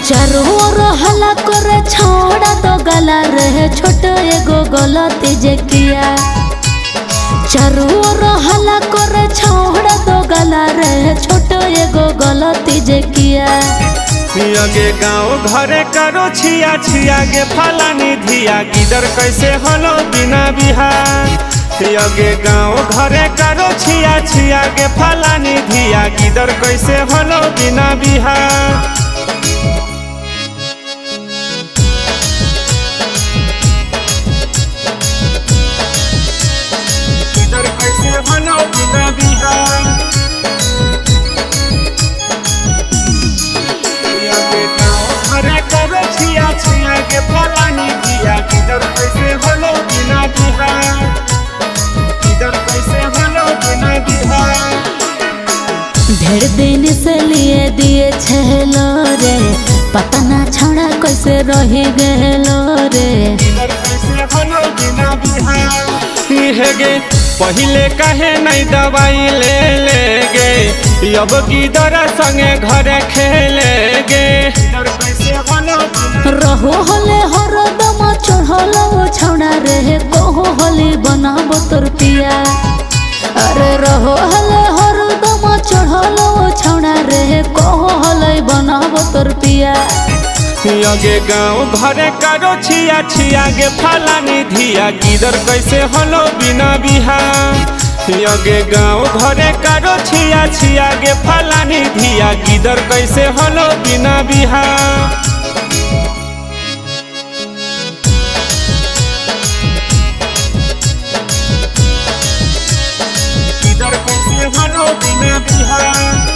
चारों ओर हल्ला करे छोड़ा तो गला रहे छोट एगो गलती जे किया। चारों ओर हल्ला करे छोड़ा तो गला रहे छोट एगो गलती जे किया। यगे गाँव घरे करो छिया छिया गे फलानी धिया गिदर कैसे हलो बिना बिहार। यगे गाँव घरे करो छिया छिया गे फलानी धिया गिदर कैसे हलो बिना बिहार। गिदर कैसे हलो बिना बिहार। घरे करो छिया छिया के फलानी धिया गिदर कैसे हलो बिना बिहार। गिदर कैसे हलो बिना बिहार। ढेर दिन से लिए दिए छेलो रे पता ना छोड़ा कैसे रही गेलो रे। गिदर कैसे हलो बिना बिहार। गे पहिले काहे नहीं दवाई ले ले गे अब गिदर संगे घरे खेले गे। रहो हले हरदम चढ़लो छौड़ा रे कहो हले बनाबो तोर पिया। अरे रहो हले हरदम चढ़लो छौड़ा रे कहो हले बनाबो तोर पिया। यगे गाँव घरे करो छिया छिया गे फलानी धिया गिदर कैसे हलो बिना बिहार। यगे गाँव घरे करो छिया छिया गे फलानी धिया गिदर कैसे हलो बिना बिहार। गिदर कैसे हलो बिना बिहार।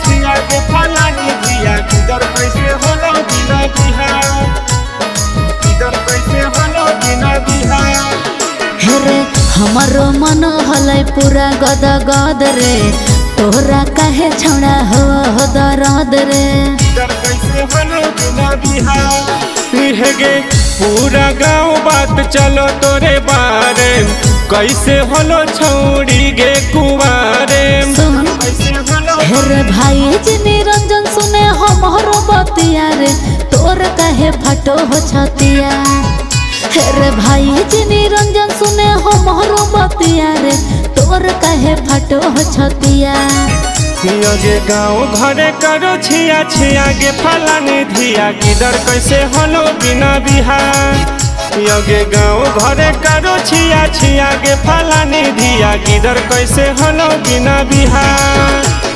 छिया के फलानी धिया गिदर कैसे हलो बिना बिहार। गिदर कैसे हलो बिना बिहार। हेरे हमारो मन हलै पूरा गद गद रे तोहरा काहे छौड़ा हो दर्द रे। गिदर कैसे हलो बिना बिहार। गे पूरा गाँव बात चलो तोरे बारे कैसे हलो छौड़ी गे कुवारे। हेरे भाई जी निरंजन सुने हमारो बतिया रे तोर काहे फटो हो छतिया। हेरे भाई जी निरंजन सुने हमारो बतिया रे तोर काहे फटो हो छतिया। यगे गाँव घरे करो छिया छिया गे फलानी धिया गिदर कैसे हलो बिना बिहार। यगे गाँव घरे करो छिया छिया गे फलानी धिया गिदर कैसे हलो बिना बिहार।